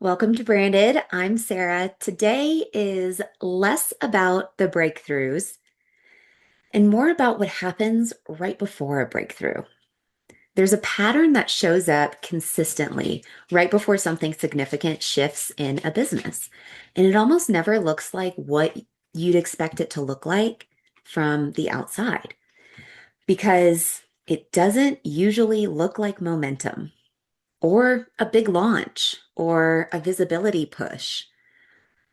Welcome to Branded. I'm Sarah. Today is less about the breakthroughs and more about what happens right before a breakthrough. There's a pattern that shows up consistently right before something significant shifts in a business. And it almost never looks like what you'd expect it to look like from the outside because it doesn't usually look like momentum or a big launch or a visibility push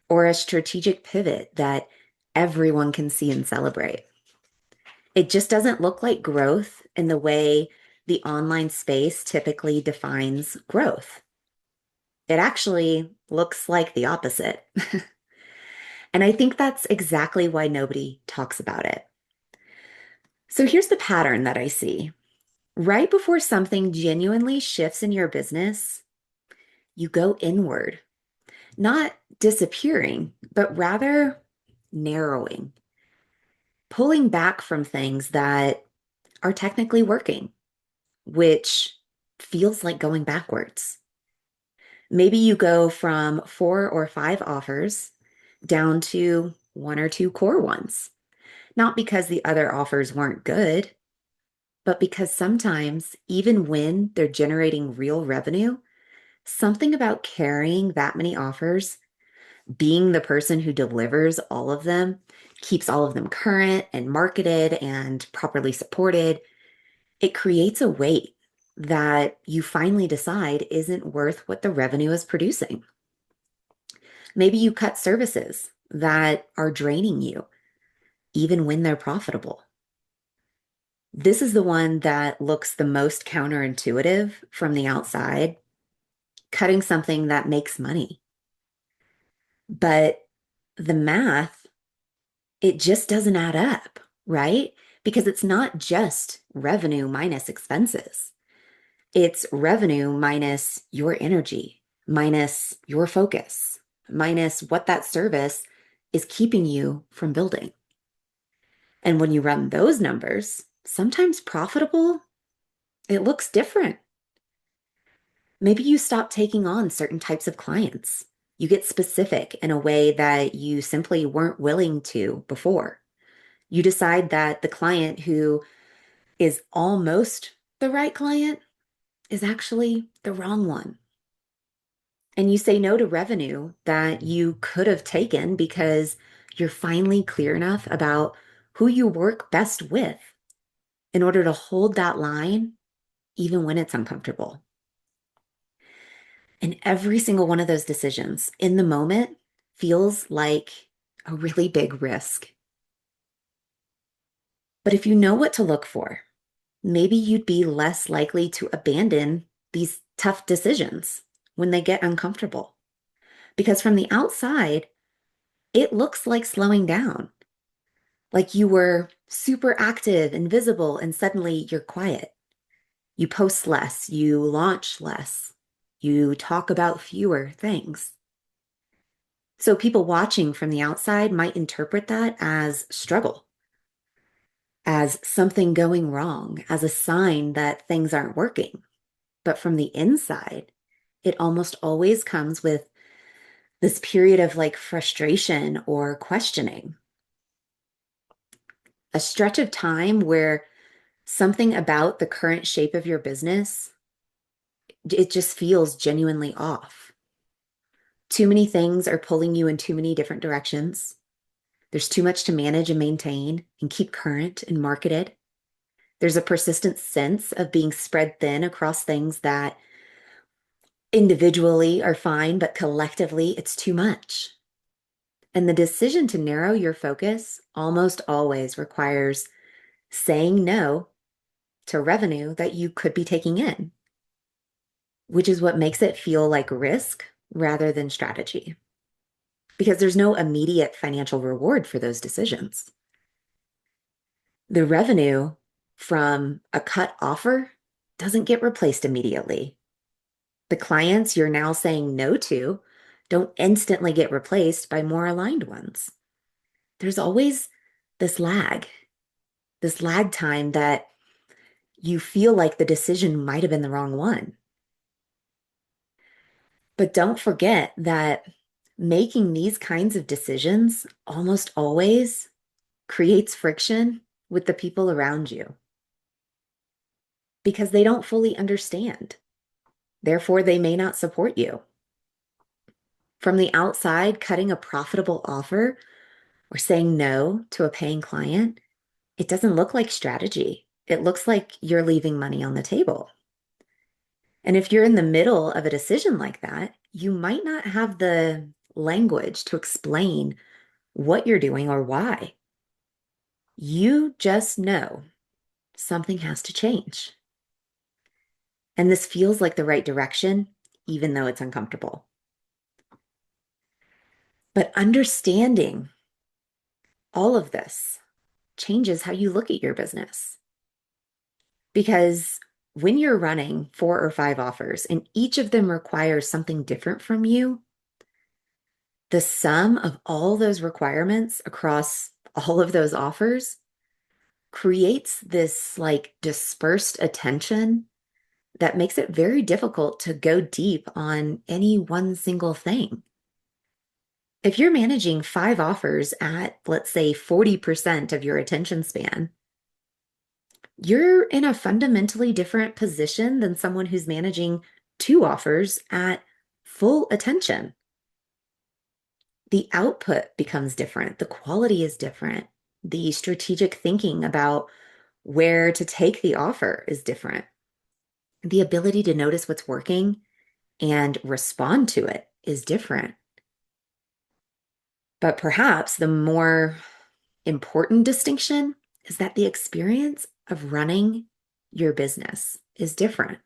or a strategic pivot that everyone can see and celebrate. It just doesn't look like growth in the way the online space typically defines growth. It actually looks like the opposite. And I think that's exactly why nobody talks about it. So here's the pattern that I see. Right before something genuinely shifts in your business, you go inward, not disappearing, but rather narrowing, pulling back from things that are technically working, which feels like going backwards. Maybe you go from 4 or 5 offers down to 1 or 2 core ones, not because the other offers weren't good, but because sometimes, even when they're generating real revenue, something about carrying that many offers, being the person who delivers all of them, keeps all of them current and marketed and properly supported, it creates a weight that you finally decide isn't worth what the revenue is producing. Maybe you cut services that are draining you, even when they're profitable. This is the one that looks the most counterintuitive from the outside, cutting something that makes money. But the math, it just doesn't add up, right? Because it's not just revenue minus expenses. It's revenue minus your energy, minus your focus, minus what that service is keeping you from building. And when you run those numbers, sometimes profitable, it looks different. Maybe you stop taking on certain types of clients. You get specific in a way that you simply weren't willing to before. You decide that the client who is almost the right client is actually the wrong one. And you say no to revenue that you could have taken because you're finally clear enough about who you work best with in order to hold that line, even when it's uncomfortable. And every single one of those decisions in the moment feels like a really big risk. But if you know what to look for, maybe you'd be less likely to abandon these tough decisions when they get uncomfortable. Because from the outside, it looks like slowing down, like you were super active and visible, and suddenly you're quiet. You post less, you launch less, you talk about fewer things. So people watching from the outside might interpret that as struggle, as something going wrong, as a sign that things aren't working. But from the inside, it almost always comes with this period of like frustration or questioning, a stretch of time where something about the current shape of your business, it just feels genuinely off. Too many things are pulling you in too many different directions. There's too much to manage and maintain and keep current and marketed. There's a persistent sense of being spread thin across things that individually are fine, but collectively it's too much. And the decision to narrow your focus almost always requires saying no to revenue that you could be taking in, which is what makes it feel like risk rather than strategy, because there's no immediate financial reward for those decisions. The revenue from a cut offer doesn't get replaced immediately. The clients you're now saying no to don't instantly get replaced by more aligned ones. There's always this lag, this lag time that you feel like the decision might have been the wrong one. But don't forget that making these kinds of decisions almost always creates friction with the people around you because they don't fully understand. Therefore, they may not support you. From the outside, cutting a profitable offer or saying no to a paying client, it doesn't look like strategy. It looks like you're leaving money on the table. And if you're in the middle of a decision like that, you might not have the language to explain what you're doing or why. You just know something has to change. And this feels like the right direction, even though it's uncomfortable. But understanding all of this changes how you look at your business. Because when you're running 4 or 5 offers and each of them requires something different from you, the sum of all those requirements across all of those offers creates this like dispersed attention that makes it very difficult to go deep on any one single thing. If you're managing 5 offers at, let's say, 40% of your attention span, you're in a fundamentally different position than someone who's managing 2 offers at full attention. The output becomes different, the quality is different, the strategic thinking about where to take the offer is different. The ability to notice what's working and respond to it is different. But perhaps the more important distinction is that the experience of running your business is different.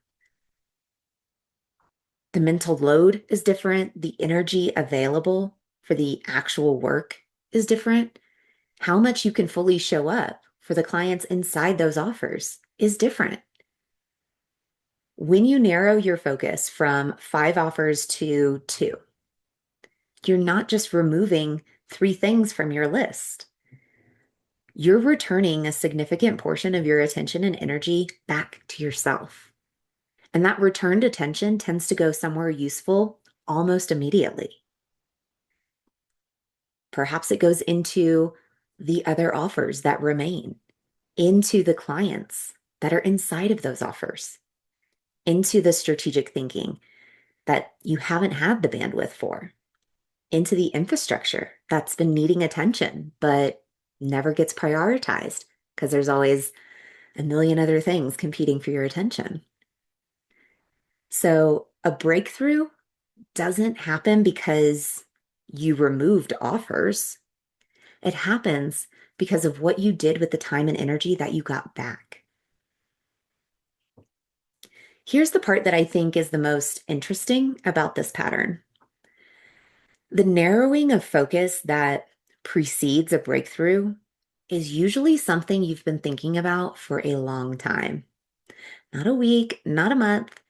The mental load is different. The energy available for the actual work is different. How much you can fully show up for the clients inside those offers is different. When you narrow your focus from 5 offers to 2, you're not just removing 3 things from your list. You're returning a significant portion of your attention and energy back to yourself. And that returned attention tends to go somewhere useful almost immediately. Perhaps it goes into the other offers that remain, into the clients that are inside of those offers, into the strategic thinking that you haven't had the bandwidth for, into the infrastructure that's been needing attention, but never gets prioritized because there's always a million other things competing for your attention. So a breakthrough doesn't happen because you removed offers. It happens because of what you did with the time and energy that you got back. Here's the part that I think is the most interesting about this pattern. The narrowing of focus that precedes a breakthrough is usually something you've been thinking about for a long time. Not a week, not a month,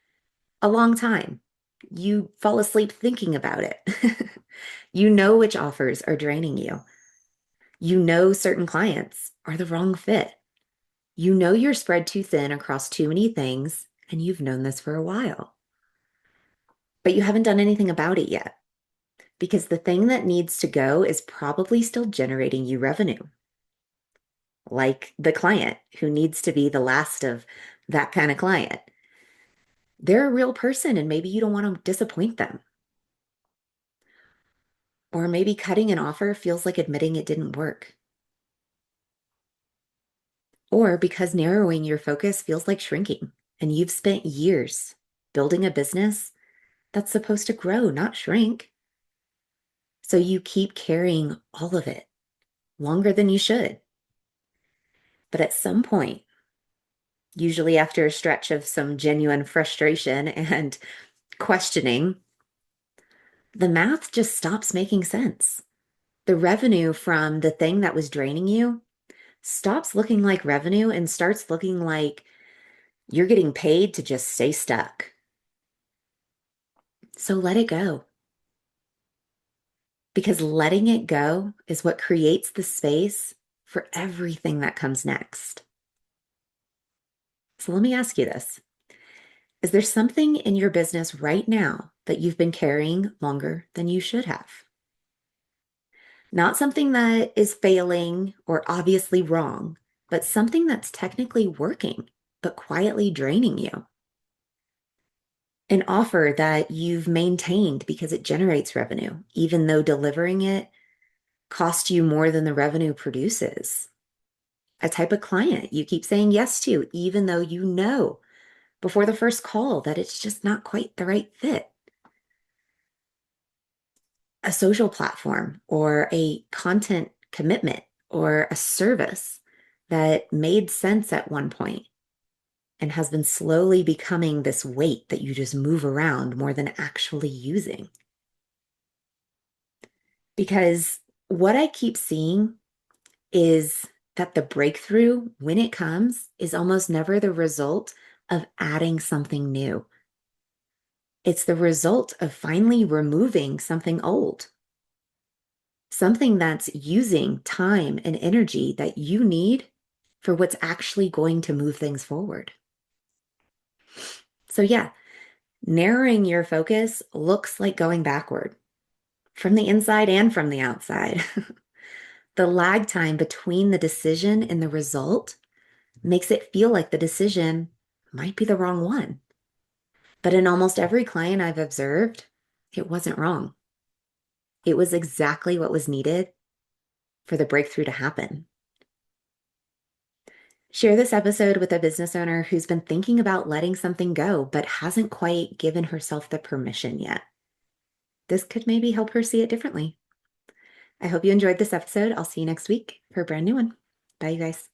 a long time. You fall asleep thinking about it. You know which offers are draining you. You know certain clients are the wrong fit. You know you're spread too thin across too many things, and you've known this for a while. But you haven't done anything about it yet because the thing that needs to go is probably still generating you revenue, like the client who needs to be the last of that kind of client. They're a real person, and maybe you don't want to disappoint them. Or maybe cutting an offer feels like admitting it didn't work. Or because narrowing your focus feels like shrinking, and you've spent years building a business that's supposed to grow, not shrink. So you keep carrying all of it longer than you should. But at some point, usually after a stretch of some genuine frustration and questioning, the math just stops making sense. The revenue from the thing that was draining you stops looking like revenue and starts looking like you're getting paid to just stay stuck. So let it go. Because letting it go is what creates the space for everything that comes next. So let me ask you this. Is there something in your business right now that you've been carrying longer than you should have. Not something that is failing or obviously wrong, but something that's technically working, but quietly draining you. An offer that you've maintained because it generates revenue, even though delivering it costs you more than the revenue produces. A type of client you keep saying yes to, even though you know before the first call that it's just not quite the right fit. A social platform or a content commitment or a service that made sense at one point and has been slowly becoming this weight that you just move around more than actually using. Because what I keep seeing is that the breakthrough, when it comes, is almost never the result of adding something new. It's the result of finally removing something old, something that's using time and energy that you need for what's actually going to move things forward. So, yeah, narrowing your focus looks like going backward from the inside and from the outside. The lag time between the decision and the result makes it feel like the decision might be the wrong one. But in almost every client I've observed, it wasn't wrong. It was exactly what was needed for the breakthrough to happen. Share this episode with a business owner who's been thinking about letting something go, but hasn't quite given herself the permission yet. This could maybe help her see it differently. I hope you enjoyed this episode. I'll see you next week for a brand new one. Bye, you guys.